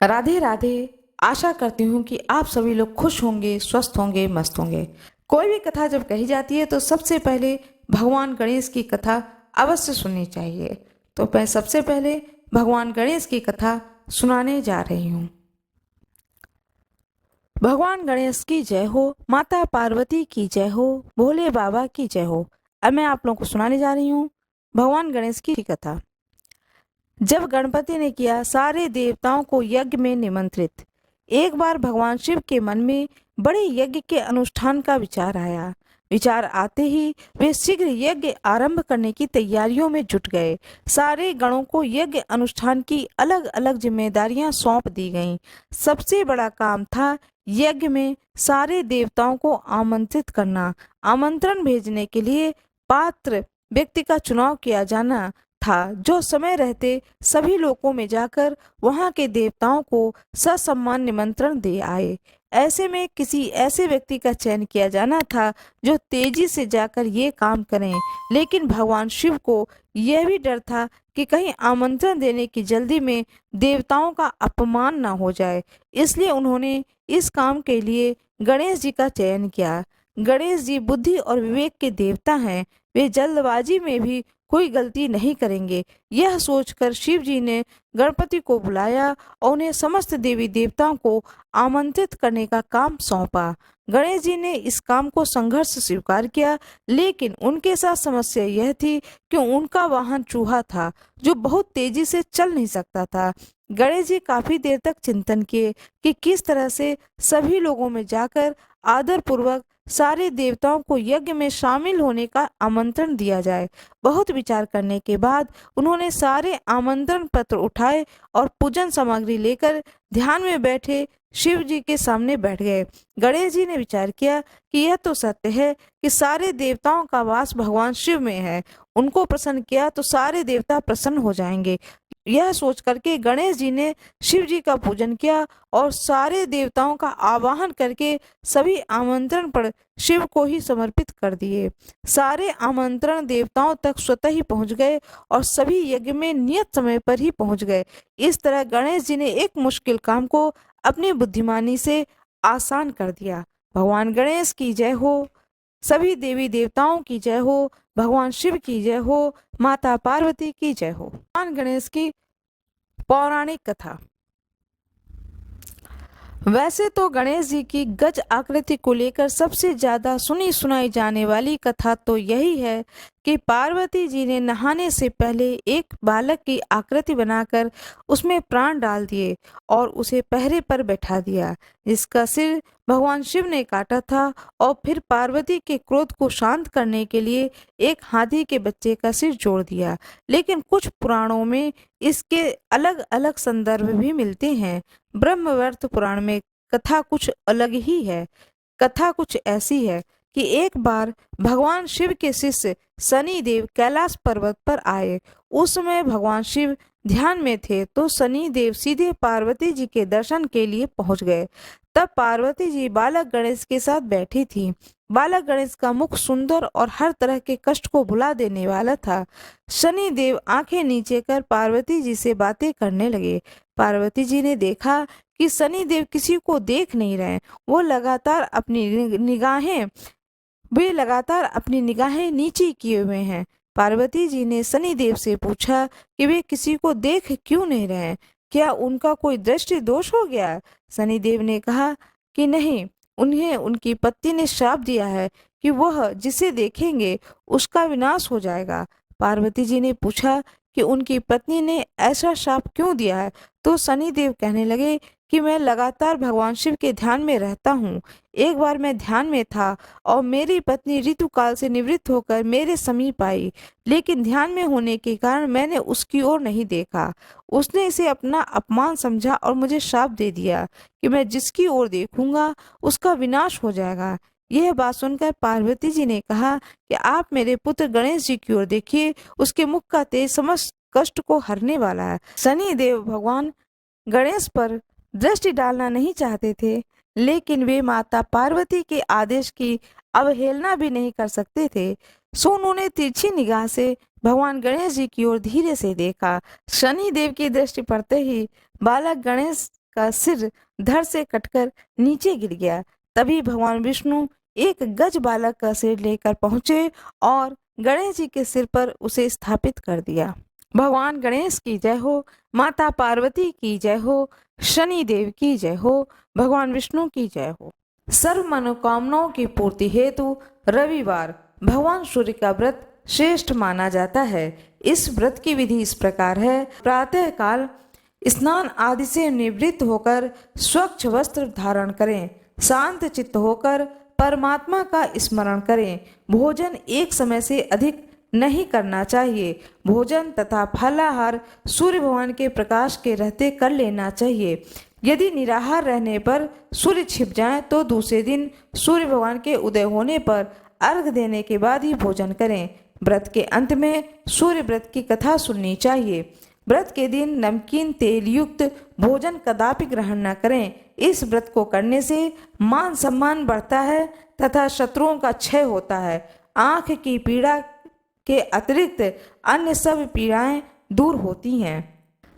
राधे राधे। आशा करती हूँ कि आप सभी लोग खुश होंगे, स्वस्थ होंगे, मस्त होंगे। कोई भी कथा जब कही जाती है तो सबसे पहले भगवान गणेश की कथा अवश्य सुननी चाहिए। तो मैं सबसे पहले भगवान गणेश की कथा सुनाने जा रही हूँ। भगवान गणेश की जय हो, माता पार्वती की जय हो, भोले बाबा की जय हो। अब मैं आप लोगों को सुनाने जा रही हूँ भगवान गणेश की कथा। जब गणपति ने किया सारे देवताओं को यज्ञ में निमंत्रित, एक बार भगवान शिव के मन में बड़े यज्ञ के अनुष्ठान का विचार आया। विचार आते ही वे शीघ्र यज्ञ आरंभ करने की तैयारियों में जुट गए। सारे गणों को यज्ञ अनुष्ठान की अलग अलग जिम्मेदारियां सौंप दी गईं। सबसे बड़ा काम था यज्ञ में सारे देवताओं को आमंत्रित करना। आमंत्रण भेजने के लिए पात्र व्यक्ति का चुनाव किया जाना था, जो समय रहते सभी लोकों में जाकर वहां के देवताओं को ससम्मान निमंत्रण दे आए। ऐसे में किसी ऐसे व्यक्ति का चयन किया जाना था जो तेजी से जाकर ये काम करें। लेकिन भगवान शिव को यह भी डर था कि कहीं आमंत्रण देने की जल्दी में देवताओं का अपमान न हो जाए। इसलिए उन्होंने इस काम के लिए गणेश जी का चयन किया। गणेश जी बुद्धि और विवेक के देवता हैं। वे जल्दबाजी में भी कोई गलती नहीं करेंगे। यह सोचकर शिव जी ने गणपति को बुलाया और उन्हें समस्त देवी देवताओं को आमंत्रित करने का काम सौंपा। गणेश जी ने इस काम को संघर्ष स्वीकार किया, लेकिन उनके साथ समस्या यह थी कि उनका वाहन चूहा था जो बहुत तेजी से चल नहीं सकता था। गणेश जी काफी देर तक चिंतन किए कि किस तरह से सभी लोगों में जाकर आदर पूर्वक सारे देवताओं को यज्ञ में शामिल होने का आमंत्रण दिया जाए। बहुत विचार करने के बाद उन्होंने सारे आमंत्रण पत्र उठाए और पूजन सामग्री लेकर ध्यान में बैठे शिव जी के सामने बैठ गए। गणेश जी ने विचार किया कि यह तो सत्य है कि सारे देवताओं का वास भगवान शिव में है। उनको प्रसन्न किया तो सारे देवता प्रसन्न हो जाएंगे। यह सोच करके गणेश जी ने शिव जी का पूजन किया और सारे देवताओं का आवाहन करके सभी आमंत्रण पर शिव को ही समर्पित कर दिए। सारे आमंत्रण देवताओं तक स्वतः ही पहुंच गए और सभी यज्ञ में नियत समय पर ही पहुंच गए। इस तरह गणेश जी ने एक मुश्किल काम को अपनी बुद्धिमानी से आसान कर दिया। भगवान गणेश की जय हो, सभी देवी देवताओं की जय हो, भगवान शिव की जय हो, माता पार्वती की जय हो। भगवान गणेश की पौराणिक कथा। वैसे तो गणेश जी की गज आकृति को लेकर सबसे ज्यादा सुनी सुनाई जाने वाली कथा तो यही है कि पार्वती जी ने नहाने से पहले एक बालक की आकृति बनाकर उसमें प्राण डाल दिए और उसे पहरे पर बैठा दिया, जिसका सिर भगवान शिव ने काटा था। और फिर पार्वती के क्रोध को शांत करने के लिए एक हाथी के बच्चे का सिर जोड़ दिया। लेकिन कुछ पुराणों में इसके अलग अलग संदर्भ भी मिलते हैं। ब्रह्मवर्त पुराण में कथा कुछ अलग ही है। कथा कुछ ऐसी है कि एक बार भगवान शिव के शिष्य शनि देव कैलाश पर्वत पर आए। उस समय भगवान शिव ध्यान में थे तो शनि देव सीधे पार्वती जी के दर्शन के लिए पहुंच गए। तब पार्वती जी बालक गणेश के साथ बैठी थी। बालक गणेश का मुख सुंदर और हर तरह के कष्ट को भुला देने वाला था। शनि देव आंखें नीचे कर पार्वती जी से बातें करने लगे। पार्वती जी ने देखा कि शनि देव किसी को देख नहीं रहे। वे लगातार अपनी निगाहें नीचे किए हुए हैं। पार्वती जी ने शनि देव से पूछा कि वे किसी को देख क्यों नहीं रहे, क्या उनका कोई दृष्टि दोष हो गया? शनि देव ने कहा कि नहीं, उन्हें उनकी पत्नी ने श्राप दिया है कि वह जिसे देखेंगे उसका विनाश हो जाएगा। पार्वती जी ने पूछा कि उनकी पत्नी ने ऐसा श्राप क्यों दिया है, तो शनि देव कहने लगे कि मैं लगातार भगवान शिव के ध्यान में रहता हूँ। एक बार मैं ध्यान में था और मेरी पत्नी ऋतुकाल से निवृत्त होकर मेरे समीप आई, लेकिन ध्यान में होने के कारण मैंने उसकी ओर नहीं देखा। उसने इसे अपना अपमान समझा और मुझे श्राप दे दिया कि मैं जिसकी ओर देखूंगा उसका विनाश हो जाएगा। यह बात सुनकर पार्वती जी ने कहा कि आप मेरे पुत्र गणेश जी की ओर देखिए, उसके मुख का तेज समस्त कष्ट को हरने वाला है। शनि देव भगवान गणेश पर दृष्टि डालना नहीं चाहते थे, लेकिन वे माता पार्वती के आदेश की अवहेलना भी नहीं कर सकते थे। सो उन्होंने तिरछी निगाह से भगवान गणेश जी की ओर धीरे से देखा। शनि देव की दृष्टि पड़ते ही बालक गणेश का सिर धड़ से कटकर नीचे गिर गया। तभी भगवान विष्णु एक गज बालक का सिर लेकर पहुंचे और गणेश जी के सिर पर उसे स्थापित कर दिया। भगवान गणेश की जय हो, माता पार्वती की जय हो, शनि देव की जय हो, भगवान विष्णु की जय हो। सर्व मनोकामनाओं की पूर्ति हेतु रविवार भगवान सूर्य का व्रत श्रेष्ठ माना जाता है। इस व्रत की विधि इस प्रकार है। प्रातः काल स्नान आदि से निवृत्त होकर स्वच्छ वस्त्र धारण करें। शांत चित्त होकर परमात्मा का स्मरण करें। भोजन एक समय से अधिक नहीं करना चाहिए। भोजन तथा फलाहार सूर्य भगवान के प्रकाश के रहते कर लेना चाहिए। यदि निराहार रहने पर सूर्य छिप जाए तो दूसरे दिन सूर्य भगवान के उदय होने पर अर्घ देने के बाद ही भोजन करें। व्रत के अंत में सूर्य व्रत की कथा सुननी चाहिए। व्रत के दिन नमकीन तेल युक्त भोजन कदापि ग्रहण न करें। इस व्रत को करने से मान सम्मान बढ़ता है तथा शत्रुओं का क्षय होता है। आंख की पीड़ा के अतिरिक्त अन्य सब पीड़ाएं दूर होती हैं।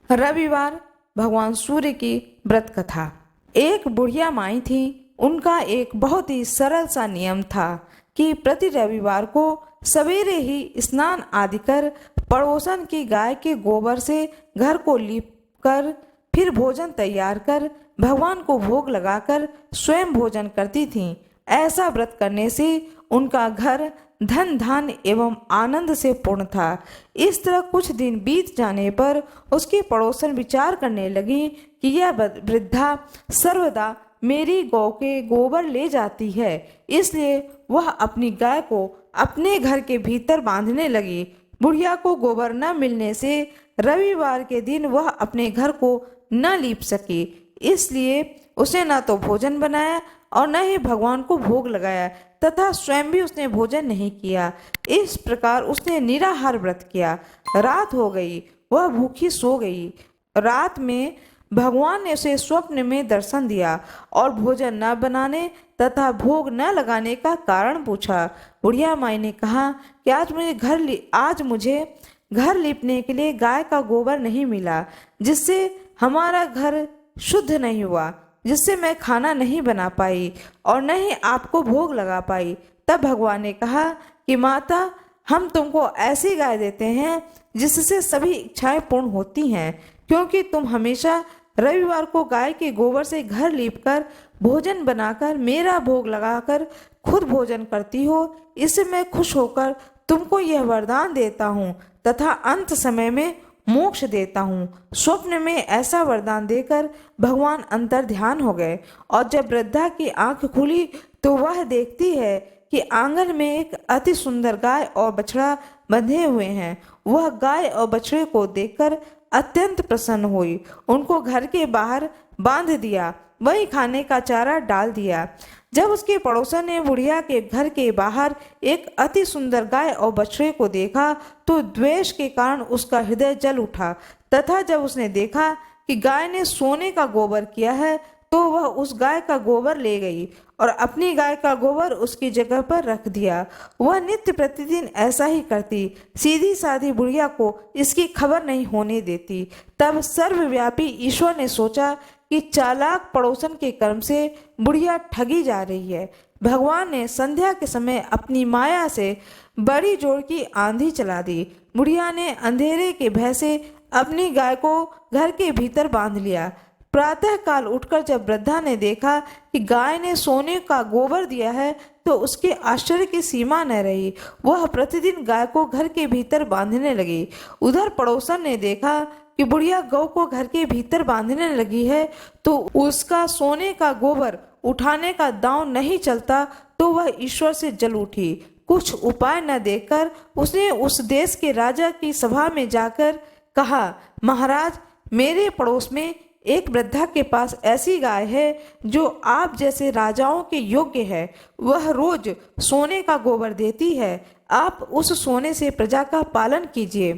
रविवार भगवान सूर्य की व्रत कथा। एक बुढ़िया माई थी। उनका एक बहुत ही सरल सा नियम था कि प्रति रविवार को सवेरे ही स्नान आदि कर पड़ोसन की गाय के गोबर से घर को लीप कर फिर भोजन तैयार कर भगवान को भोग लगाकर स्वयं भोजन करती थीं। ऐसा व्रत करने से उनका घर धन धान्य एवं आनंद से पूर्ण था। इस तरह कुछ दिन बीत जाने पर उसकी पड़ोसन विचार करने लगी कि यह वृद्धा सर्वदा मेरी गौ के गोबर ले जाती है, इसलिए वह अपनी गाय को अपने घर के भीतर बांधने लगी। बुढ़िया को गोबर न मिलने से रविवार के दिन वह अपने घर को न लीप सकी, इसलिए उसे न तो भोजन बनाया और न ही भगवान को भोग लगाया तथा स्वयं भी उसने भोजन नहीं किया। इस प्रकार उसने निराहार व्रत किया। रात हो गई, वह भूखी सो गई। रात में भगवान ने उसे स्वप्न में दर्शन दिया और भोजन न बनाने तथा भोग न लगाने का कारण पूछा। बुढ़िया माई ने कहा कि आज मुझे घर लीपने के लिए गाय का गोबर नहीं मिला, जिससे हमारा घर शुद्ध नहीं हुआ, जिससे मैं खाना नहीं बना पाई और न ही आपको भोग लगा पाई। तब भगवान ने कहा कि माता, हम तुमको ऐसी गाय देते हैं जिससे सभी इच्छाएं पूर्ण होती हैं, क्योंकि तुम हमेशा रविवार को गाय के गोबर से घर लीपकर भोजन बनाकर मेरा भोग लगाकर खुद भोजन करती हो। इससे मैं खुश होकर तुमको यह वरदान देता हूँ तथा अंत समय में मोक्ष देता हूँ। स्वप्न में ऐसा वरदान देकर भगवान अंतर ध्यान हो गए और जब वृद्धा की आंख खुली तो वह देखती है कि आंगन में एक अति सुंदर गाय और बछड़ा बंधे हुए हैं। वह गाय और बछड़े को देखकर अत्यंत प्रसन्न हुई, उनको घर के बाहर बांध दिया, वही खाने का चारा डाल दिया। जब उसके पड़ोसन ने बुढ़िया के घर के बाहर एक अति सुंदर गाय और बछड़े को देखा तो द्वेष के कारण उसका हृदय जल उठा तथा जब उसने देखा कि गाय ने सोने का गोबर किया है तो वह उस गाय का गोबर ले गई और अपनी गाय का गोबर उसकी जगह पर रख दिया। वह नित्य प्रतिदिन ऐसा ही करती, सीधी साधी बुढ़िया को इसकी खबर नहीं होने देती। तब सर्वव्यापी ईश्वर ने सोचा कि चालाक पड़ोसन के कर्म से बुढ़िया ठगी जा रही है। भगवान ने संध्या के समय अपनी माया से बड़ी जोर की आंधी चला दी। बुढ़िया ने अंधेरे के भय से अपनी गाय को घर के भीतर बांध लिया। प्रातः काल उठकर जब वृद्धा ने देखा कि गाय ने सोने का गोबर दिया है तो उसके आश्चर्य की सीमा न रही। वह प्रतिदिन गाय को घर के भीतर बांधने लगी। उधर पड़ोसन ने देखा कि बुढ़िया गौ को घर के भीतर बांधने लगी है तो उसका सोने का गोबर उठाने का दांव नहीं चलता तो वह ईश्वर से जल उठी। कुछ उपाय न देखकर उसने उस देश के राजा की सभा में जाकर कहा, महाराज, मेरे पड़ोस में एक वृद्धा के पास ऐसी गाय है जो आप जैसे राजाओं के योग्य है। वह रोज सोने का गोबर देती है। आप उस सोने से प्रजा का पालन कीजिए।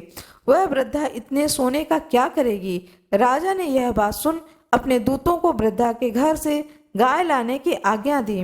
वह वृद्धा इतने सोने का क्या करेगी? राजा ने यह बात सुन अपने दूतों को वृद्धा के घर से गाय लाने की आज्ञा दी।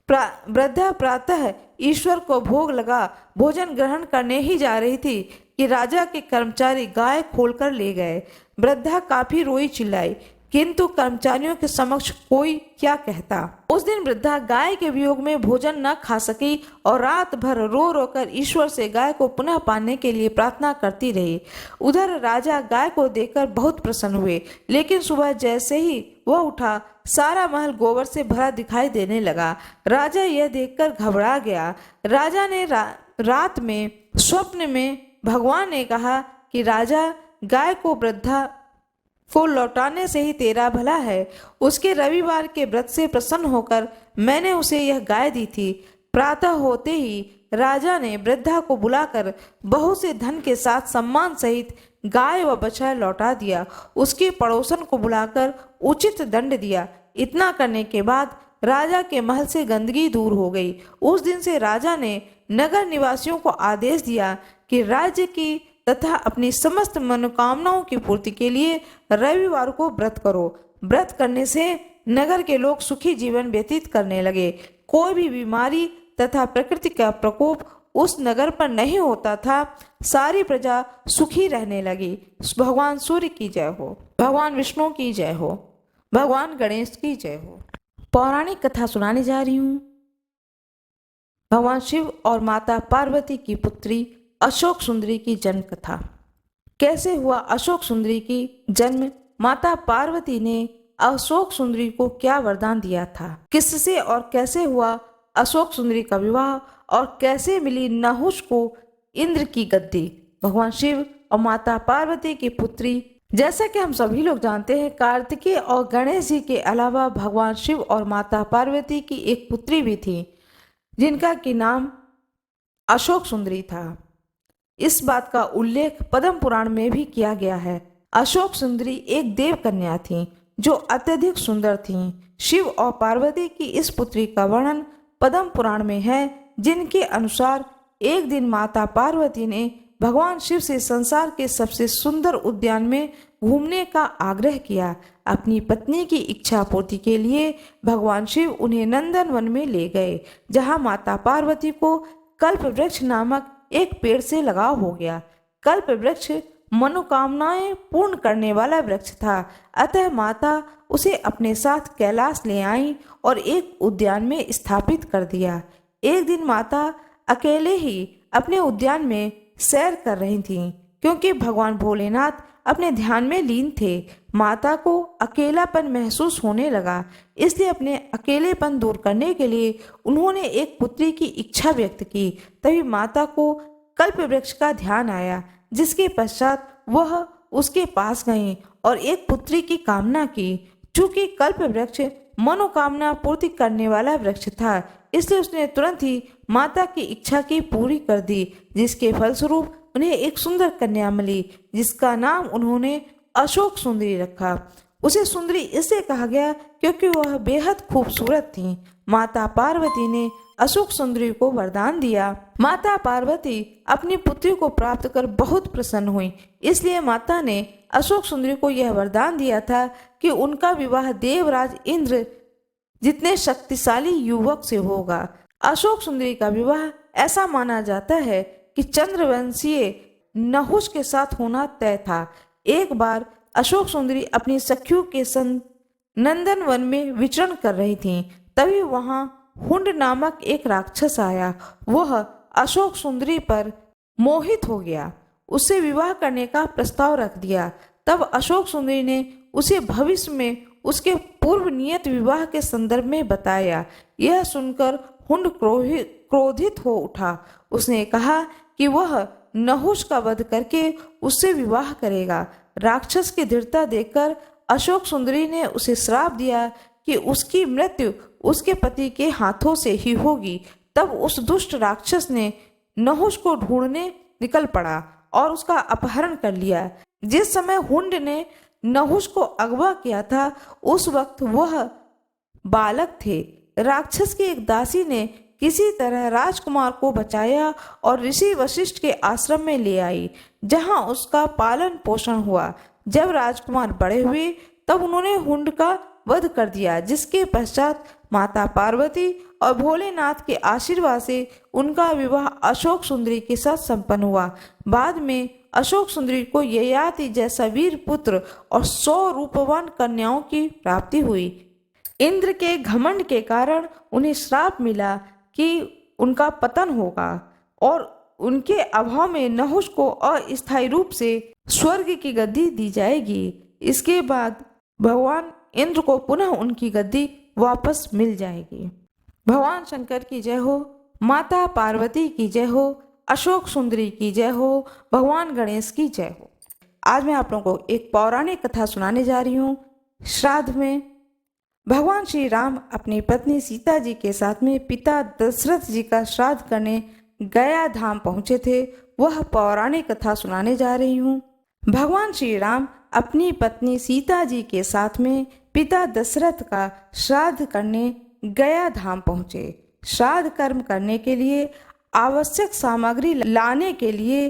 वृद्धा प्रातः ईश्वर को भोग लगा भोजन ग्रहण करने ही जा रही थी कि राजा के कर्मचारी गाय खोलकर ले गए। वृद्धा काफी रोई चिल्लाई किंतु कर्मचारियों के समक्ष कोई क्या कहता। उस दिन वृद्धा गाय के वियोग में भोजन न खा सकी और रात भर रो रो कर ईश्वर से गाय को पुनः पाने के लिए प्रार्थना करती रही। उधर राजा गाय को देखकर बहुत प्रसन्न हुए, लेकिन सुबह जैसे ही वह उठा सारा महल गोबर से भरा दिखाई देने लगा। राजा यह देखकर घबरा गया। राजा ने रात में स्वप्न में भगवान ने कहा कि राजा, गाय को वृद्धा को लौटाने से ही तेरा भला है। उसके रविवार के व्रत से प्रसन्न होकर मैंने उसे यह गाय दी थी। प्रातः होते ही राजा ने वृद्धा को बुलाकर बहुत से धन के साथ सम्मान सहित गाय व बछड़ा लौटा दिया। उसके पड़ोसन को बुलाकर उचित दंड दिया। इतना करने के बाद राजा के महल से गंदगी दूर हो गई। उस दिन से राजा ने नगर निवासियों को आदेश दिया कि राज्य की तथा अपनी समस्त मनोकामनाओं की पूर्ति के लिए रविवार को व्रत करो। व्रत करने से नगर के लोग सुखी जीवन व्यतीत करने लगे। कोई भी बीमारी तथा प्रकृति का प्रकोप उस नगर पर नहीं होता था। सारी प्रजा सुखी रहने लगी। भगवान सूर्य की जय हो, भगवान विष्णु की जय हो, भगवान गणेश की जय हो। पौराणिक कथा सुनाने जा रही हूँ। भगवान शिव और माता पार्वती की पुत्री अशोक सुंदरी की जन्म कथा। कैसे हुआ अशोक सुंदरी की जन्म, माता पार्वती ने अशोक सुंदरी को क्या वरदान दिया था, किससे और कैसे हुआ अशोक सुंदरी का विवाह और कैसे मिली नहुष को इंद्र की गद्दी। भगवान शिव और माता पार्वती की पुत्री। जैसा कि हम सभी लोग जानते हैं, कार्तिकेय और गणेश जी के अलावा भगवान शिव और माता पार्वती की एक पुत्री भी थी, जिनका की नाम अशोक सुंदरी था। इस बात का उल्लेख पद्म पुराण में भी किया गया है। अशोक सुंदरी एक देव कन्या थी जो अत्यधिक सुंदर थी। शिव और पार्वती की इस पुत्री का वर्णन पद्म पुराण में है, जिनके अनुसार एक दिन माता पार्वती ने भगवान शिव से संसार के सबसे सुंदर उद्यान में घूमने का आग्रह किया। अपनी पत्नी की इच्छा पूर्ति के लिए भगवान शिव उन्हें नंदन वन में ले गए, जहां माता पार्वती को कल्प वृक्ष नामक एक पेड़ से लगाव हो गया। कल्प वृक्ष मनोकामनाएं पूर्ण करने वाला वृक्ष था, अतः माता उसे अपने साथ कैलाश ले आई और एक उद्यान में स्थापित कर दिया। एक दिन माता अकेले ही अपने उद्यान में सैर कर रही थीं, क्योंकि भगवान भोलेनाथ अपने ध्यान में लीन थे। माता को अकेलापन महसूस होने लगा, इसलिए अपने अकेलेपन दूर करने के लिए उन्होंने एक पुत्री की इच्छा व्यक्त की। तभी माता को कल्प वृक्ष का ध्यान आया, जिसके पश्चात वह उसके पास गई और एक पुत्री की कामना की। चूंकि कल्प वृक्ष मनोकामना पूर्ति करने वाला वृक्ष था, इसलिए उसने तुरंत ही माता की इच्छा की पूरी कर दी, जिसके फलस्वरूप उन्हें एक सुंदर कन्या मिली, जिसका नाम उन्होंने अशोक सुंदरी रखा। उसे सुंदरी इससे कहा गया क्योंकि वह बेहद खूबसूरत थी। माता पार्वती ने अशोक सुंदरी को वरदान दिया। माता पार्वती अपनी पुत्री को प्राप्त कर बहुत प्रसन्न हुई, इसलिए माता ने अशोक सुंदरी को यह वरदान दिया था कि उनका विवाह देवराज इंद्र जितने शक्तिशाली युवक से होगा। अशोक सुंदरी का विवाह ऐसा माना जाता है कि चंद्रवंशीय नहुष के साथ होना तय था। एक बार अशोक सुंदरी अपनी सखियों के संग नंदन वन में विचरण कर रही थीं। तभी वहां हुंड नामक एक राक्षस आया। वह अशोक सुंदरी पर मोहित हो गया, उससे विवाह करने का प्रस्ताव रख दिया। तब अशोक सुंदरी ने उसे भविष्य में उसके पूर्व नियत विवाह के संदर्भ में बताया। यह सुनकर हुंड क्रोधित हो उठा। उसने कहा कि वह नहुष का वध करके उससे विवाह करेगा। राक्षस की दृढ़ता देखकर अशोक सुंदरी ने उसे श्राप दिया कि उसकी मृत्यु उसके पति के हाथों से ही होगी। तब उस दुष्ट राक्षस ने नहुष को ढूंढने निकल पड़ा और उसका अपहरण कर लिया। जिस समय हुंड ने नहुष को अगवा किया था, उस वक्त वह बालक थे। राक्षस की एक दासी ने किसी तरह राजकुमार को बचाया और ऋषि वशिष्ठ के आश्रम में ले आई, जहां उसका पालन पोषण हुआ। जब राजकुमार बड़े हुए तब उन्होंने हुंड का वध कर दिया, जिसके पश्चात माता पार्वती और भोलेनाथ के आशीर्वाद से उनका विवाह अशोक सुंदरी के साथ संपन्न हुआ। बाद में अशोक सुंदरी को ययाति जैसा वीर पुत्र और 100 रूपवान कन्याओं की प्राप्ति हुई। इंद्र के घमंड के कारण उन्हें श्राप मिला कि उनका पतन होगा और उनके अभाव में नहुष को अस्थायी रूप से स्वर्ग की गद्दी दी जाएगी। इसके बाद भगवान इंद्र को पुनः उनकी गद्दी वापस मिल जाएगी। भगवान शंकर की जय हो, माता पार्वती की जय हो, अशोक सुंदरी की जय हो, भगवान गणेश की जय हो। आज मैं आप लोगों को एक पौराणिक कथा सुनाने जा रही हूँ। श्राद्ध में भगवान श्री राम अपनी पत्नी सीता जी के साथ में पिता दशरथ जी का श्राद्ध करने गया धाम पहुंचे थे। वह पौराणिक कथा सुनाने जा रही हूँ। भगवान श्री राम अपनी पत्नी सीता जी के साथ में पिता दशरथ का श्राद्ध करने गया धाम पहुंचे। श्राद्ध कर्म करने के लिए आवश्यक सामग्री लाने के लिए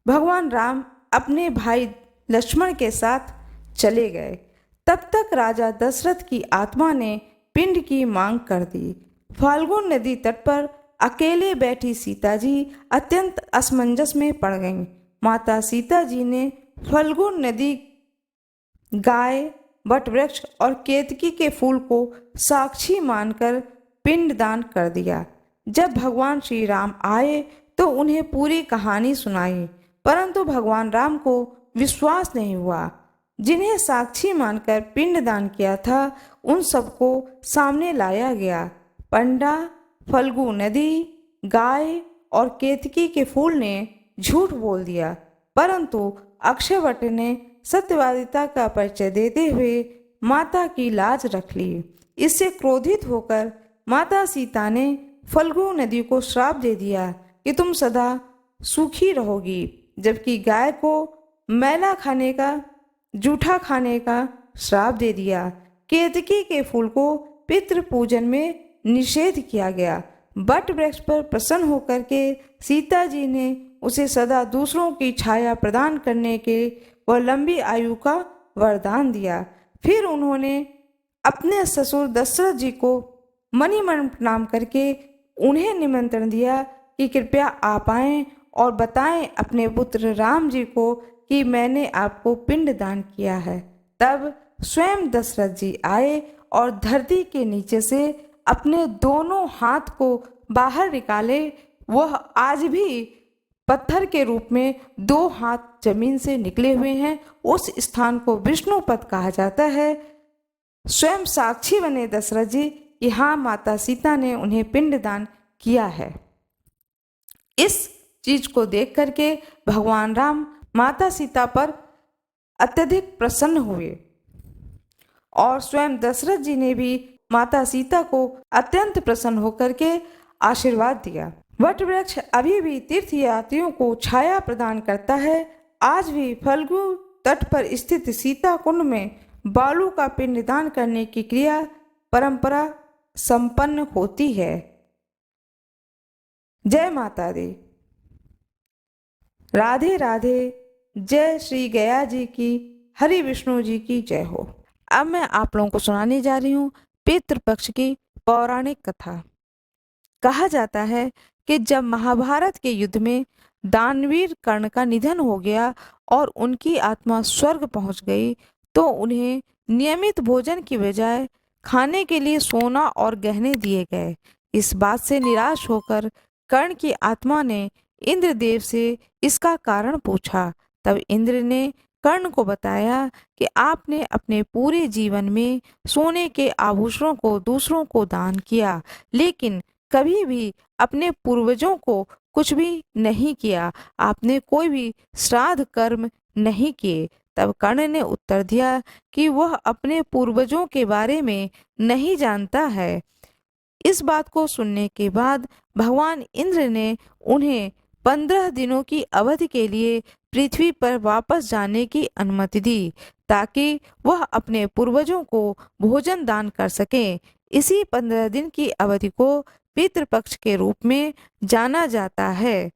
भगवान राम अपने भाई लक्ष्मण के साथ चले गए। तब तक राजा दशरथ की आत्मा ने पिंड की मांग कर दी। फाल्गुन नदी तट पर अकेले बैठी सीता जी अत्यंत असमंजस में पड़ गईं। माता सीता जी ने फाल्गुन नदी, गाय, वटवृक्ष और केतकी के फूल को साक्षी मानकर पिंडदान कर दिया। जब भगवान श्री राम आए तो उन्हें पूरी कहानी सुनाई, परंतु भगवान राम को विश्वास नहीं हुआ। जिन्हें साक्षी मानकर पिंडदान किया था उन सबको सामने लाया गया। पंडा, फल्गु नदी, गाय और केतकी के फूल ने झूठ बोल दिया, परंतु अक्षयवट ने सत्यवादिता का परिचय देते हुए माता की लाज रख ली। इससे क्रोधित होकर माता सीता ने फल्गु नदी को श्राप दे दिया कि तुम सदा सूखी रहोगी, जबकि गाय को मैला खाने का, जूठा खाने का श्राप दे दिया। केतकी के फूल को पितृ पूजन में निषेध किया गया। बट वृक्ष पर प्रसन्न होकर के सीता जी ने उसे सदा दूसरों की छाया प्रदान करने के व लंबी आयु का वरदान दिया। फिर उन्होंने अपने ससुर दशरथ जी को मनि मन प्रणाम करके उन्हें निमंत्रण दिया कि कृपया आप आएं और बताएं अपने पुत्र राम जी को कि मैंने आपको पिंड दान किया है। तब स्वयं दशरथ जी आए और धरती के नीचे से अपने दोनों हाथ को बाहर निकाले। वह आज भी पत्थर के रूप में 2 हाथ जमीन से निकले हुए हैं। उस स्थान को विष्णुपद कहा जाता है। स्वयं साक्षी बने दशरथ जी कि हाँ, माता सीता ने उन्हें पिंडदान किया है। इस चीज को देख करके भगवान राम माता सीता पर अत्यधिक प्रसन्न हुए और स्वयं दशरथ जी ने भी माता सीता को अत्यंत प्रसन्न होकर के आशीर्वाद दिया। वट वृक्ष अभी भी तीर्थयात्रियों को छाया प्रदान करता है। आज भी फल्गु तट पर स्थित सीता कुंड में बालू का पिंडदान करने की क्रिया परंपरा संपन्न होती है। जय माता दी। राधे राधे। जय श्री गया जी की, हरि विष्णु जी की जय हो। अब मैं आप लोगों को सुनाने जा रही हूँ पितृपक्ष की पौराणिक कथा। कहा जाता है कि जब महाभारत के युद्ध में दानवीर कर्ण का निधन हो गया और उनकी आत्मा स्वर्ग पहुंच गई, तो उन्हें नियमित भोजन की बजाय खाने के लिए सोना और गहने दिए गए। इस बात से निराश होकर कर्ण की आत्मा ने इंद्रदेव से इसका कारण पूछा। तब इंद्र ने कर्ण को बताया कि आपने अपने पूरे जीवन में सोने के आभूषणों को दूसरों को दान किया, लेकिन कभी भी अपने पूर्वजों को कुछ भी नहीं किया। आपने कोई भी श्राद्ध कर्म नहीं किए। तब कर्ण ने उत्तर दिया कि वह अपने पूर्वजों के बारे में नहीं जानता है। इस बात को सुनने के बाद भगवान इंद्र ने उन्हें 15 दिनों की अवधि के लिए पृथ्वी पर वापस जाने की अनुमति दी, ताकि वह अपने पूर्वजों को भोजन दान कर सकें। इसी 15 दिन की अवधि को पितृपक्ष के रूप में जाना जाता है।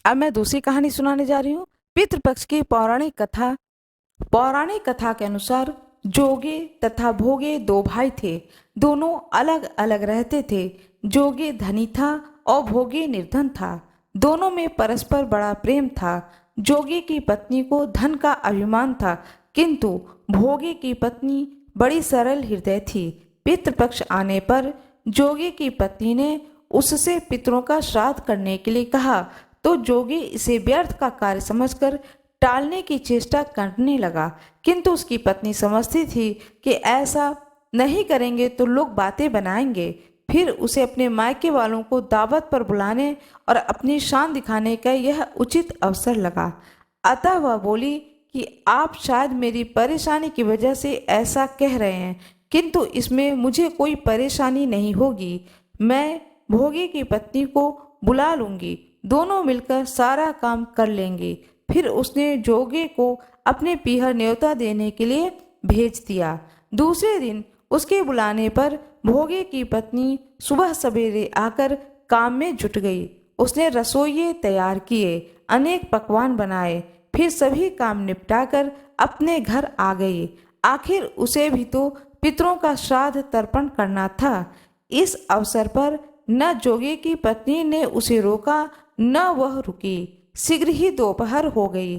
अब मैं दूसरी कहानी सुनाने जा रही हूँ। पितृपक्ष की पौराणिक कथा। पौराणिक कथा के अनुसार जोगे तथा भोगे दो भाई थे। दोनों अलग अलग रहते थे। जोगे धनी था और भोगे निर्धन था। दोनों में परस्पर बड़ा प्रेम था। जोगे की पत्नी को धन का अभिमान था, किंतु भोगे की पत्नी बड़ी सरल हृदय थी। पितृपक्ष आने पर जोगे की पत्नी ने उससे पितरों का श्राद्ध करने के लिए कहा, तो जोगी इसे व्यर्थ का कार्य समझकर टालने की चेष्टा करने लगा, किंतु उसकी पत्नी समझती थी कि ऐसा नहीं करेंगे तो लोग बातें बनाएंगे। फिर उसे अपने मायके वालों को दावत पर बुलाने और अपनी शान दिखाने का यह उचित अवसर लगा। अतः वह बोली कि आप शायद मेरी परेशानी की वजह से ऐसा कह रहे हैं, किंतु इसमें मुझे कोई परेशानी नहीं होगी। मैं भोगे की पत्नी को बुला लूंगी, दोनों मिलकर सारा काम कर लेंगे। फिर उसने जोगे को अपने पीहर न्योता देने के लिए भेज दिया। दूसरे दिन उसके बुलाने पर भोगे की पत्नी सुबह सवेरे आकर काम में जुट गई। उसने रसोइये तैयार किए, अनेक पकवान बनाए, फिर सभी काम निपटाकर अपने घर आ गई। आखिर उसे भी तो पितरों का श्राद्ध तर्पण करना था। इस अवसर पर न जोगे की पत्नी ने उसे रोका, न वह रुकी। शीघ्र ही दोपहर हो गई।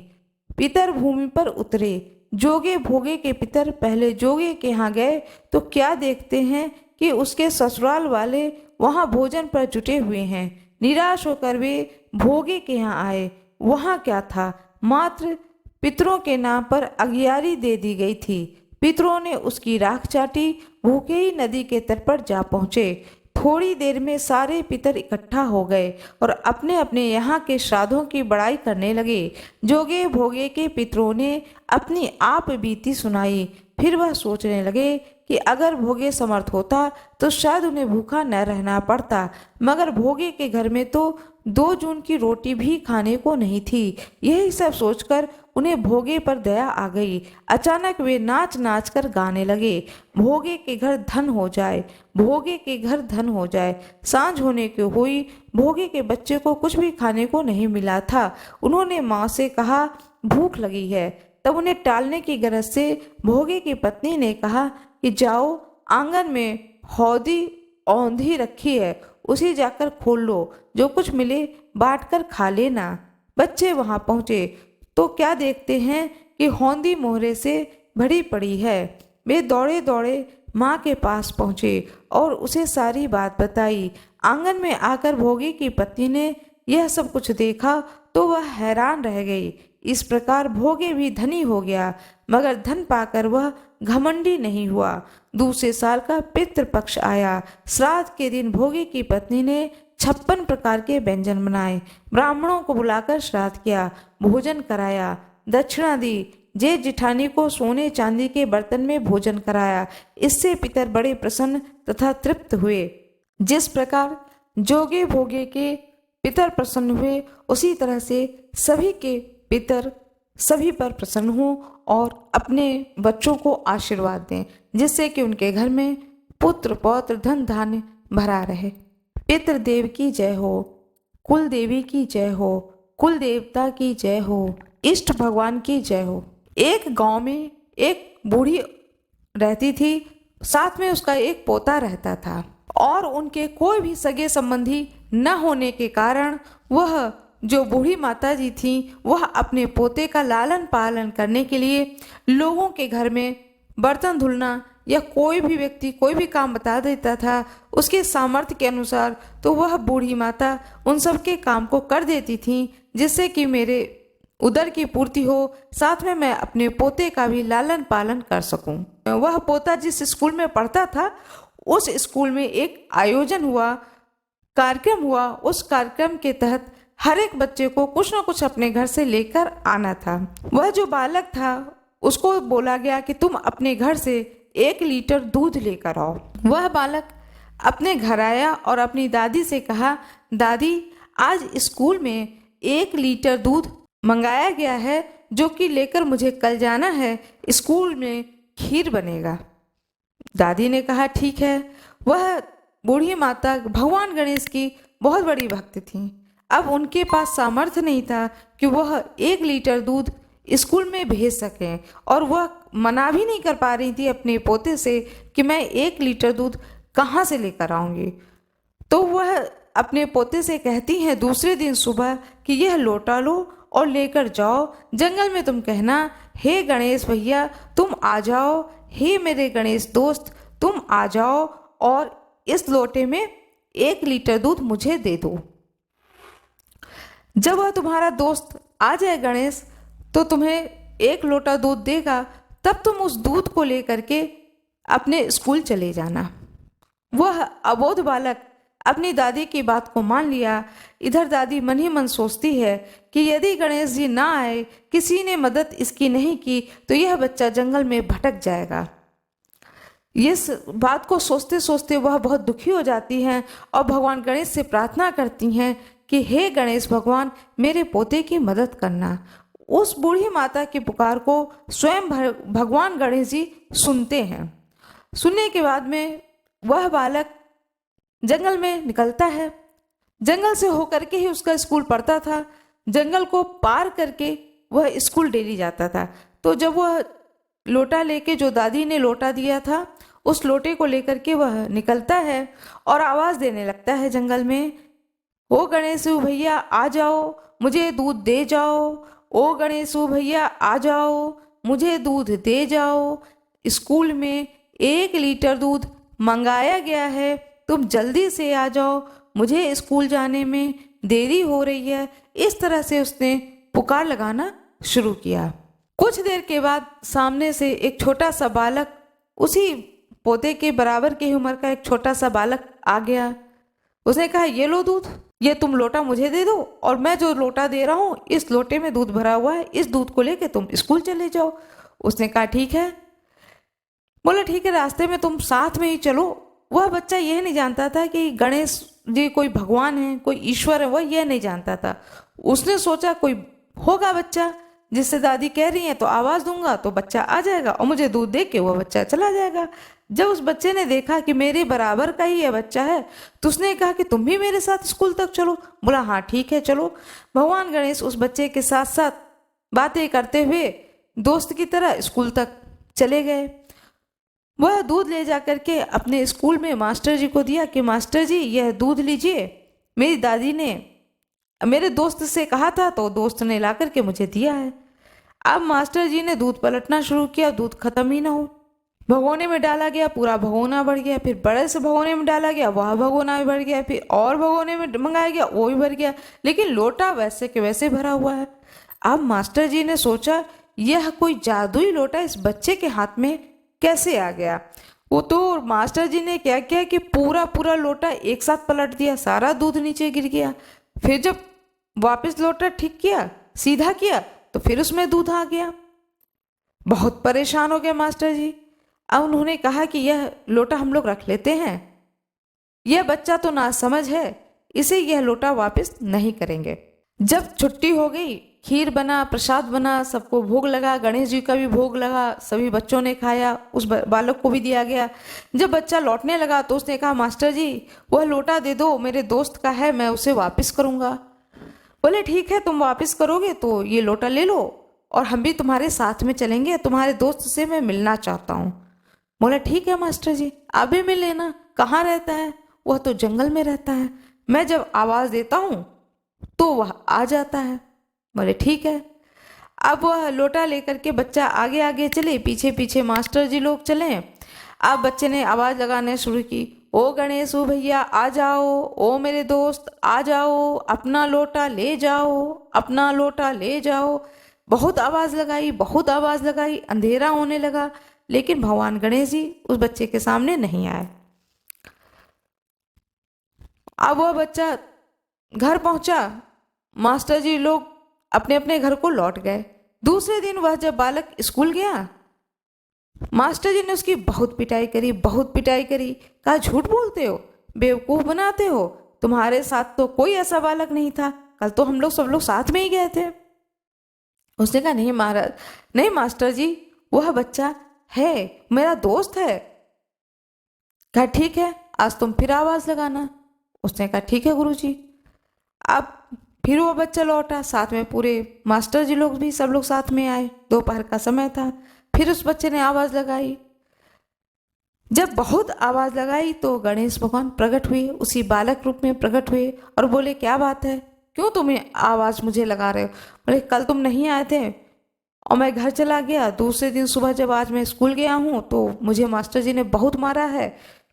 पितर भूमि पर उतरे। जोगे भोगे के पितर पहले जोगे के यहाँ गए तो क्या देखते हैं कि उसके ससुराल वाले वहाँ भोजन पर जुटे हुए हैं। निराश होकर वे भोगे के यहाँ आए। वहाँ क्या था, मात्र पितरों के नाम पर अगियारी दे दी गई थी। पितरों ने उसकी राख चाटी। भूखे ही नदी के तट पर जा पहुँचे। थोड़ी देर में सारे पितर इकट्ठा हो गए और अपने अपने यहाँ के श्राद्धों की बड़ाई करने लगे। जोगे भोगे के पितरों ने अपनी आप बीती सुनाई। फिर वह सोचने लगे कि अगर भोगे समर्थ होता तो शायद उन्हें भूखा न रहना पड़ता, मगर भोगे के घर में तो 2 जून की रोटी भी खाने को नहीं थी। यही सब सोचकर उन्हें भोगे पर दया आ गई। अचानक वे नाच नाच कर गाने लगे, भोगे के घर धन हो जाए, भोगे के घर धन हो जाए। सांझ होने की हुई। भोगे के बच्चे को कुछ भी खाने को नहीं मिला था। उन्होंने माँ से कहा, भूख लगी है। तब उन्हें टालने की गरज से भोगे की पत्नी ने कहा कि जाओ, आंगन में हौदी औंधी रखी है, उसे जाकर खोल लो, जो कुछ मिले बांट कर खा लेना। बच्चे वहां पहुंचे तो क्या देखते हैं कि हौदी मोहरे से भरी पड़ी है। वे दौड़े दौड़े माँ के पास पहुँचे और उसे सारी बात बताई। आंगन में आकर भोगे की पत्नी ने यह सब कुछ देखा तो वह हैरान रह गई। इस प्रकार भोगे भी धनी हो गया, मगर धन पाकर वह घमंडी नहीं हुआ। दूसरे साल का पितृपक्ष आया। श्राद्ध के दिन भोगे की पत्नी ने 56 प्रकार के व्यंजन बनाए। ब्राह्मणों को बुलाकर श्राद्ध किया, भोजन कराया, दक्षिणा दी। जेठ जिठानी को सोने चांदी के बर्तन में भोजन कराया। इससे पितर बड़े प्रसन्न तथा तृप्त हुए। जिस प्रकार जोगे भोगे के पितर प्रसन्न हुए, उसी तरह से सभी के पितर सभी पर प्रसन्न हों और अपने बच्चों को आशीर्वाद दें, जिससे कि उनके घर में पुत्र पौत्र धन धान्य भरा रहे। पितृदेव की जय हो, कुल देवी की जय हो, कुल देवता की जय हो, इष्ट भगवान की जय हो। एक गांव में एक बूढ़ी रहती थी, साथ में उसका एक पोता रहता था और उनके कोई भी सगे संबंधी न होने के कारण वह जो बूढ़ी माता जी थी, वह अपने पोते का लालन पालन करने के लिए लोगों के घर में बर्तन धुलना या कोई भी व्यक्ति कोई भी काम बता देता था उसके सामर्थ्य के अनुसार, तो वह बूढ़ी माता उन सब के काम को कर देती थी, जिससे कि मेरे उदर की पूर्ति हो, साथ में मैं अपने पोते का भी लालन पालन कर सकूं। वह पोता जिस स्कूल में पढ़ता था, उस स्कूल में एक आयोजन हुआ, कार्यक्रम हुआ। उस कार्यक्रम के तहत हर एक बच्चे को कुछ न कुछ अपने घर से लेकर आना था। वह जो बालक था उसको बोला गया कि तुम अपने घर से 1 लीटर दूध लेकर आओ। वह बालक अपने घर आया और अपनी दादी से कहा, दादी आज स्कूल में 1 लीटर दूध मंगाया गया है, जो कि लेकर मुझे कल जाना है, स्कूल में खीर बनेगा। दादी ने कहा ठीक है। वह बूढ़ी माता भगवान गणेश की बहुत बड़ी भक्त थी। अब उनके पास सामर्थ्य नहीं था कि वह 1 लीटर दूध स्कूल में भेज सकें। और वह मना भी नहीं कर पा रही थी अपने पोते से कि मैं 1 लीटर दूध कहाँ से लेकर आऊँगी। तो वह अपने पोते से कहती हैं दूसरे दिन सुबह कि यह लोटा लो और लेकर जाओ जंगल में, तुम कहना हे गणेश भैया तुम आ जाओ, हे मेरे गणेश दोस्त तुम आ जाओ और इस लोटे में 1 लीटर दूध मुझे दे दो। जब वह तुम्हारा दोस्त आ जाए गणेश तो तुम्हें 1 लोटा दूध देगा, तब तुम उस दूध को लेकर के अपने स्कूल चले जाना। वह अबोध बालक अपनी दादी की बात को मान लिया। इधर दादी मन ही मन सोचती है कि यदि गणेश जी ना आए, किसी ने मदद इसकी नहीं की, तो यह बच्चा जंगल में भटक जाएगा। इस बात को सोचते सोचते वह बहुत दुखी हो जाती हैं और भगवान गणेश से प्रार्थना करती हैं कि हे गणेश भगवान मेरे पोते की मदद करना। उस बूढ़ी माता की पुकार को स्वयं भगवान गणेश जी सुनते हैं। सुनने के बाद में वह बालक जंगल में निकलता है। जंगल से होकर के ही उसका स्कूल पढ़ता था। जंगल को पार करके वह स्कूल डेली जाता था। तो जब वह लोटा लेके, जो दादी ने लोटा दिया था, उस लोटे को लेकर के वह निकलता है और आवाज़ देने लगता है जंगल में, ओ गणेशु भैया आ जाओ मुझे दूध दे जाओ, ओ गणेशु भैया आ जाओ मुझे दूध दे जाओ, स्कूल में 1 लीटर दूध मंगाया गया है, तुम जल्दी से आ जाओ, मुझे स्कूल जाने में देरी हो रही है। इस तरह से उसने पुकार लगाना शुरू किया। कुछ देर के बाद सामने से एक छोटा सा बालक, उसी पोते के बराबर की उम्र का एक छोटा सा बालक आ गया। उसने कहा ये लो दूध, ये तुम लोटा मुझे दे दो और मैं जो लोटा दे रहा हूँ इस लोटे में दूध भरा हुआ है, इस दूध को लेके तुम स्कूल चले जाओ। उसने कहा ठीक है। बोला ठीक है, रास्ते में तुम साथ में ही चलो। वह बच्चा यह नहीं जानता था कि गणेश जी कोई भगवान है, कोई ईश्वर है, वह यह नहीं जानता था। उसने सोचा कोई होगा बच्चा जिससे दादी कह रही है तो आवाज़ दूंगा तो बच्चा आ जाएगा और मुझे दूध दे के वह बच्चा चला जाएगा। जब उस बच्चे ने देखा कि मेरे बराबर का ही यह बच्चा है तो उसने कहा कि तुम भी मेरे साथ स्कूल तक चलो। बोला हाँ ठीक है चलो। भगवान गणेश उस बच्चे के साथ साथ बातें करते हुए दोस्त की तरह स्कूल तक चले गए। वह दूध ले जा करके अपने स्कूल में मास्टर जी को दिया कि मास्टर जी यह दूध लीजिए, मेरी दादी ने मेरे दोस्त से कहा था तो दोस्त ने ला करके मुझे दिया है। अब मास्टर जी ने दूध पलटना शुरू किया, दूध खत्म ही ना हो। भगोने में डाला गया, पूरा भगोना भर गया, फिर बड़े से भगोने में डाला गया, वह भगोना भी भर गया, फिर और भगोने में मंगाया गया, वो भी भर गया, लेकिन लोटा वैसे के वैसे भरा हुआ है। अब मास्टर जी ने सोचा यह कोई जादुई लोटा इस बच्चे के हाथ में कैसे आ गया। वो तो मास्टर जी ने क्या किया कि पूरा पूरा लोटा एक साथ पलट दिया, सारा दूध नीचे गिर गया। फिर जब वापस लोटा ठीक किया, सीधा किया, तो फिर उसमें दूध आ गया। बहुत परेशान हो गए मास्टर जी। अब उन्होंने कहा कि यह लोटा हम लोग रख लेते हैं, यह बच्चा तो नासमझ है, इसे यह लोटा वापस नहीं करेंगे। जब छुट्टी हो गई, खीर बना, प्रसाद बना, सबको भोग लगा, गणेश जी का भी भोग लगा, सभी बच्चों ने खाया, उस बालक को भी दिया गया। जब बच्चा लौटने लगा तो उसने कहा मास्टर जी वह लोटा दे दो, मेरे दोस्त का है, मैं उसे वापस करूँगा। बोले ठीक है, तुम वापस करोगे तो ये लोटा ले लो और हम भी तुम्हारे साथ में चलेंगे, तुम्हारे दोस्त से मैं मिलना चाहता हूँ। बोला ठीक है मास्टर जी, आप भी मिल लेना। कहाँ रहता है? वह तो जंगल में रहता है, मैं जब आवाज़ देता हूँ तो वह आ जाता है। बोले ठीक है। अब वह लोटा लेकर के बच्चा आगे आगे चले, पीछे पीछे मास्टर जी लोग चले। अब बच्चे ने आवाज़ लगाने शुरू की, ओ गणेश ओ भैया आ जाओ, ओ मेरे दोस्त आ जाओ, अपना लोटा ले जाओ, अपना लोटा ले जाओ। बहुत आवाज़ लगाई, बहुत आवाज़ लगाई, अंधेरा होने लगा, लेकिन भगवान गणेश जी उस बच्चे के सामने नहीं आए। अब वह बच्चा घर पहुंचा, मास्टर जी लोग अपने अपने घर को लौट गए। दूसरे दिन वह जब बालक स्कूल गया, मास्टर जी ने उसकी बहुत पिटाई करी, बहुत पिटाई करी। कहा झूठ बोलते हो, बेवकूफ़ बनाते हो, तुम्हारे साथ तो कोई ऐसा बालक नहीं था, कल तो हम लोग सब लोग साथ में ही गए थे। उसने कहा नहीं महाराज, नहीं मास्टर जी, वह बच्चा है, मेरा दोस्त है। कहा ठीक है, आज तुम फिर आवाज़ लगाना। उसने कहा ठीक है गुरुजी। अब फिर वो बच्चा लौटा, साथ में पूरे मास्टर जी लोग भी, सब लोग साथ में आए। दोपहर का समय था। फिर उस बच्चे ने आवाज़ लगाई। जब बहुत आवाज़ लगाई तो गणेश भगवान प्रकट हुए, उसी बालक रूप में प्रकट हुए और बोले, क्या बात है, क्यों तुम आवाज़ मुझे लगा रहे हो? बोले, कल तुम नहीं आए थे और मैं घर चला गया। दूसरे दिन सुबह जब आज मैं स्कूल गया हूँ तो मुझे मास्टर जी ने बहुत मारा है।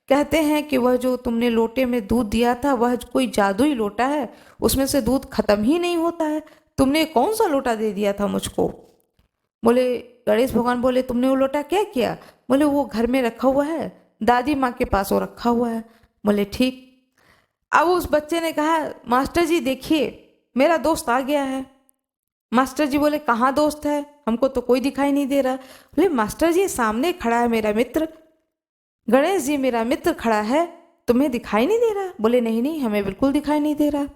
कहते हैं कि वह जो तुमने लोटे में दूध दिया था वह कोई जादुई लोटा है, उसमें से दूध खत्म ही नहीं होता है। तुमने कौन सा लोटा दे दिया था मुझको? बोले, गणेश भगवान बोले, तुमने वो लोटा क्या किया? बोले, वो घर में रखा हुआ है, दादी माँ के पास वो रखा हुआ है। बोले, ठीक। अब उस बच्चे ने कहा, मास्टर जी देखिए, मेरा दोस्त आ गया है। मास्टर जी बोले, कहाँ दोस्त है? हमको तो कोई दिखाई नहीं दे रहा। बोले, मास्टर जी सामने खड़ा है मेरा मित्र, गणेश जी मेरा मित्र खड़ा है, तुम्हें दिखाई नहीं दे रहा? बोले, नहीं नहीं, हमें बिल्कुल दिखाई नहीं दे रहा।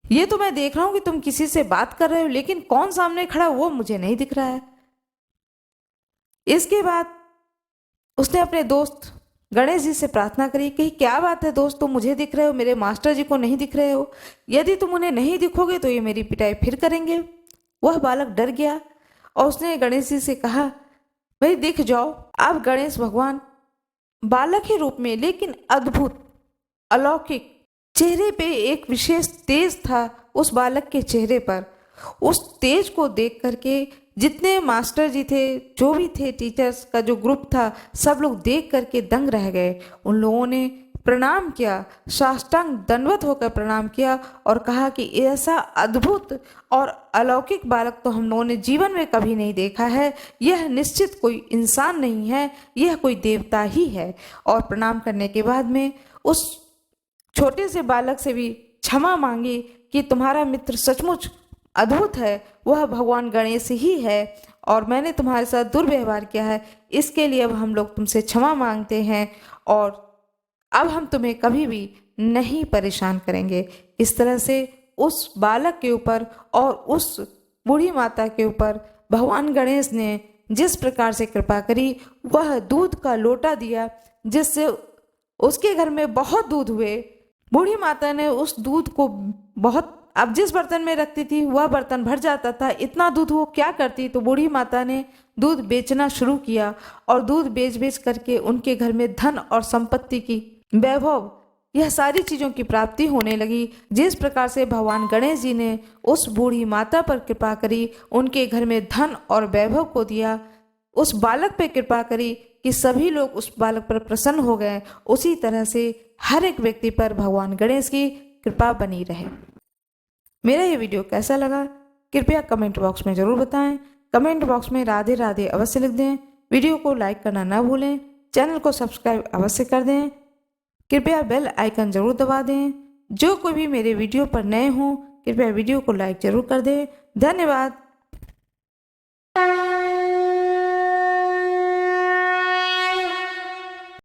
ये तो मैं देख रहा हूं कि तुम किसी से बात कर रहे हो, लेकिन कौन सामने खड़ा वो मुझे नहीं दिख रहा है। इसके बाद उसने अपने दोस्त गणेश जी से प्रार्थना करी कि क्या बात है दोस्त, तुम मुझे दिख रहे हो, मेरे मास्टर जी को नहीं दिख रहे हो। यदि तुम उन्हें नहीं दिखोगे तो ये मेरी पिटाई फिर करेंगे। वह बालक डर गया और उसने गणेश जी से कहा, भाई दिख जाओ। अब गणेश भगवान बालक के रूप में, लेकिन अद्भुत अलौकिक, चेहरे पे एक विशेष तेज था उस बालक के चेहरे पर। उस तेज को देख करके जितने मास्टर जी थे, जो भी थे, टीचर्स का जो ग्रुप था, सब लोग देख करके दंग रह गए। उन लोगों ने प्रणाम किया, साष्टांग दंडवत होकर प्रणाम किया और कहा कि ऐसा अद्भुत और अलौकिक बालक तो हम लोगों ने जीवन में कभी नहीं देखा है। यह निश्चित कोई इंसान नहीं है, यह कोई देवता ही है। और प्रणाम करने के बाद में उस छोटे से बालक से भी क्षमा मांगी कि तुम्हारा मित्र सचमुच अद्भुत है, वह भगवान गणेश ही है और मैंने तुम्हारे साथ दुर्व्यवहार किया है, इसके लिए अब हम लोग तुमसे क्षमा मांगते हैं और अब हम तुम्हें कभी भी नहीं परेशान करेंगे। इस तरह से उस बालक के ऊपर और उस बूढ़ी माता के ऊपर भगवान गणेश ने जिस प्रकार से कृपा करी, वह दूध का लोटा दिया जिससे उसके घर में बहुत दूध हुए। बूढ़ी माता ने उस दूध को बहुत, अब जिस बर्तन में रखती थी वह बर्तन भर जाता था, इतना दूध वो क्या करती, तो बूढ़ी माता ने दूध बेचना शुरू किया और दूध बेच बेच करके उनके घर में धन और संपत्ति की, वैभव, यह सारी चीज़ों की प्राप्ति होने लगी। जिस प्रकार से भगवान गणेश जी ने उस बूढ़ी माता पर कृपा करी, उनके घर में धन और वैभव को दिया, उस बालक पर कृपा करी कि सभी लोग उस बालक पर प्रसन्न हो गए, उसी तरह से हर एक व्यक्ति पर भगवान गणेश की कृपा बनी रहे। मेरा ये वीडियो कैसा लगा कृपया कमेंट बॉक्स में ज़रूर बताएं। कमेंट बॉक्स में राधे राधे अवश्य लिख दें। वीडियो को लाइक करना ना भूलें। चैनल को सब्सक्राइब अवश्य कर दें। कृपया बेल आइकन ज़रूर दबा दें। जो कोई भी मेरे वीडियो पर नए हों कृपया वीडियो को लाइक ज़रूर कर दें। धन्यवाद।